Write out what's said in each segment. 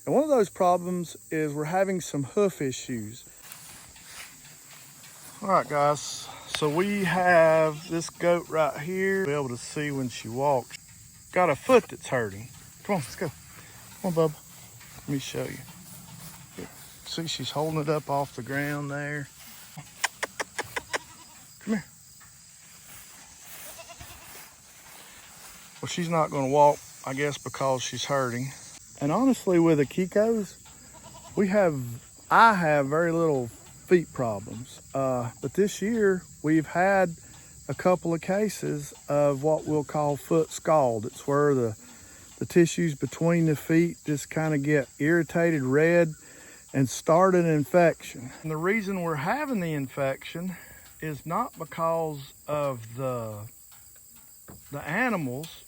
And one of those problems is we're having some hoof issues. All right, guys, so we have this goat right here. Be able to see when she walks. Got a foot that's hurting. Come on, let's go. Come on, Bubba. Let me show you. Here. See, she's holding it up off the ground there. Come here. Well, she's not going to walk, I guess, because she's hurting. And honestly, with the Kikos, I have very little feet problems. But this year, we've had a couple of cases of what we'll call foot scald. It's where the tissues between the feet just kind of get irritated, red, and start an infection. And the reason we're having the infection is not because of the animals.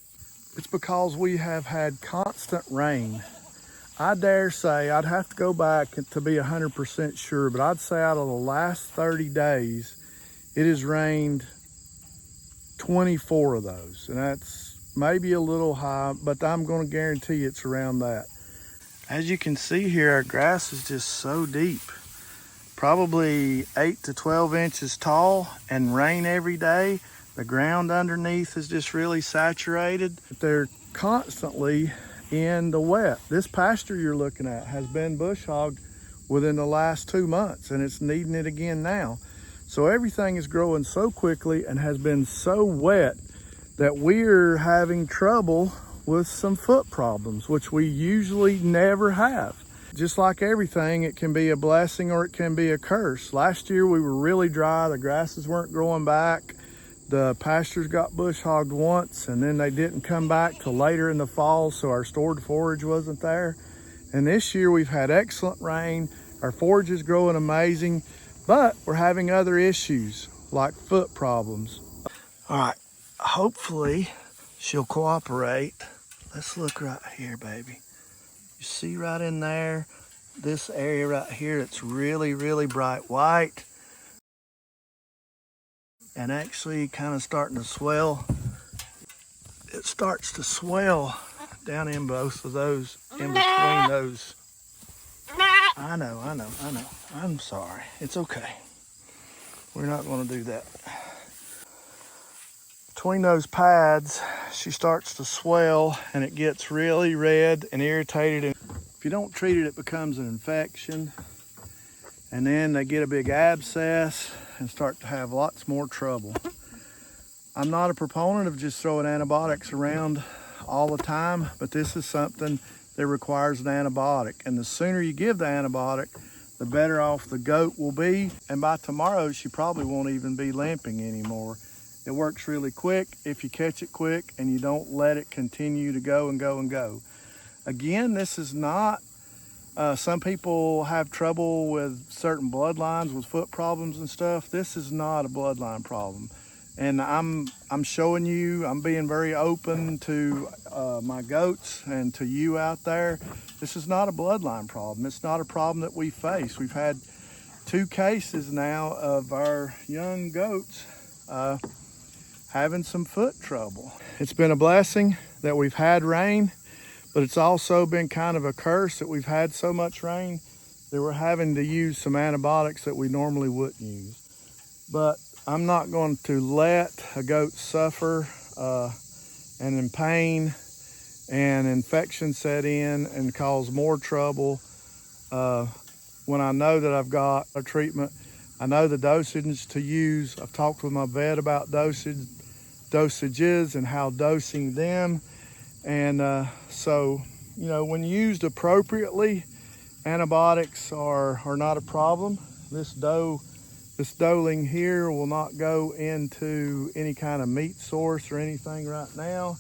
It's because we have had constant rain. I dare say, I'd have to go back to be 100% sure, but I'd say out of the last 30 days, it has rained 24 of those. And that's maybe a little high, but I'm going to guarantee it's around that. As you can see here, our grass is just so deep. Probably 8 to 12 inches tall, and rain every day. The ground underneath is just really saturated. They're constantly in the wet. This pasture you're looking at has been bush hogged within the last 2 months, and it's needing it again now. So everything is growing so quickly and has been so wet that we're having trouble with some foot problems, which we usually never have. Just like everything, it can be a blessing or it can be a curse. Last year we were really dry, the grasses weren't growing back. The pastures got bush hogged once, and then they didn't come back till later in the fall, so our stored forage wasn't there. And this year we've had excellent rain. Our forage is growing amazing, but we're having other issues like foot problems. All right, hopefully she'll cooperate. Let's look right here, baby. You see right in there, this area right here, it's really, really bright white. And actually kind of starting to swell. It starts to swell down in both of those, in between those. I know. I'm sorry. It's okay. We're not going to do that. Between those pads, she starts to swell and it gets really red and irritated. And if you don't treat it, it becomes an infection. And then they get a big abscess and start to have lots more trouble. I'm not a proponent of just throwing antibiotics around all the time, but this is something that requires an antibiotic. And the sooner you give the antibiotic, the better off the goat will be. And by tomorrow, she probably won't even be limping anymore. It works really quick if you catch it quick and you don't let it continue to go and go and go. Again, this is not some people have trouble with certain bloodlines with foot problems and stuff. This is not a bloodline problem. And I'm showing you, I'm being very open to my goats and to you out there. This is not a bloodline problem. It's not a problem that we face. We've had 2 cases now of our young goats having some foot trouble. It's been a blessing that we've had rain. But it's also been kind of a curse that we've had so much rain that we're having to use some antibiotics that we normally wouldn't use. But I'm not going to let a goat suffer and in pain and infection set in and cause more trouble when I know that I've got a treatment. I know the dosage to use. I've talked with my vet about dosages and how dosing them. And so, you know, when used appropriately, antibiotics are not a problem. This doeling here will not go into any kind of meat source or anything right now.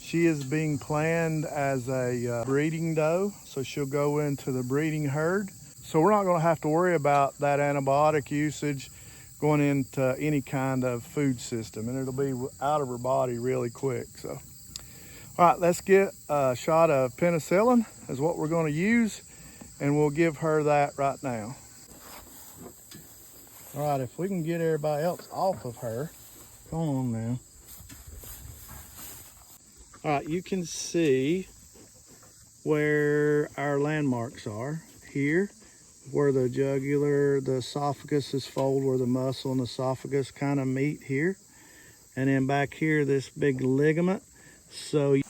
She is being planned as a breeding doe, so she'll go into the breeding herd. So we're not going to have to worry about that antibiotic usage going into any kind of food system, and it'll be out of her body really quick. So. All right, let's get a shot of penicillin is what we're going to use, and we'll give her that right now. All right, if we can get everybody else off of her. Come on now. All right, you can see where our landmarks are. Here, where the jugular, the esophagus is fold, where the muscle and esophagus kind of meet here. And then back here, this big ligament. So, all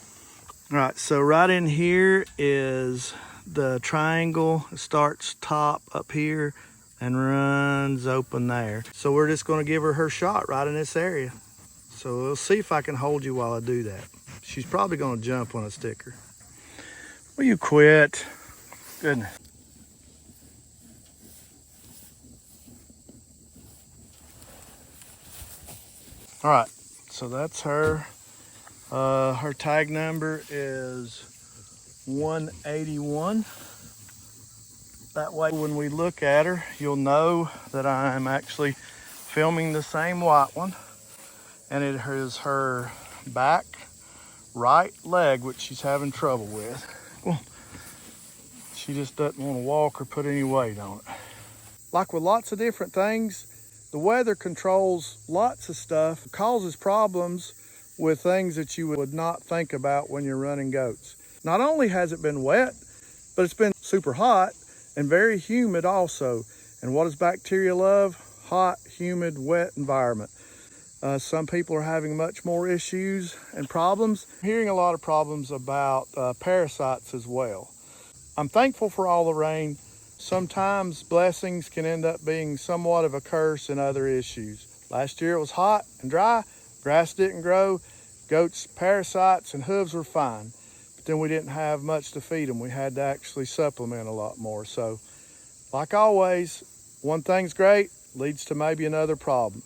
right, so right in here is the triangle. It starts top up here and runs open there. So we're just gonna give her shot right in this area. So we'll see if I can hold you while I do that. She's probably gonna jump when I stick her. Will you quit? Goodness. All right, so that's her. Her tag number is 181. That way when we look at her, you'll know that I'm actually filming the same white one. And it is her back right leg, which she's having trouble with. Well, she just doesn't want to walk or put any weight on it. Like with lots of different things, the weather controls lots of stuff, causes problems with things that you would not think about when you're running goats. Not only has it been wet, but it's been super hot and very humid also. And what does bacteria love? Hot, humid, wet environment. Some people are having much more issues and problems. I'm hearing a lot of problems about parasites as well. I'm thankful for all the rain. Sometimes blessings can end up being somewhat of a curse and other issues. Last year it was hot and dry, grass didn't grow, goats' parasites and hooves were fine. But then we didn't have much to feed them. We had to actually supplement a lot more. So, like always, one thing's great leads to maybe another problem.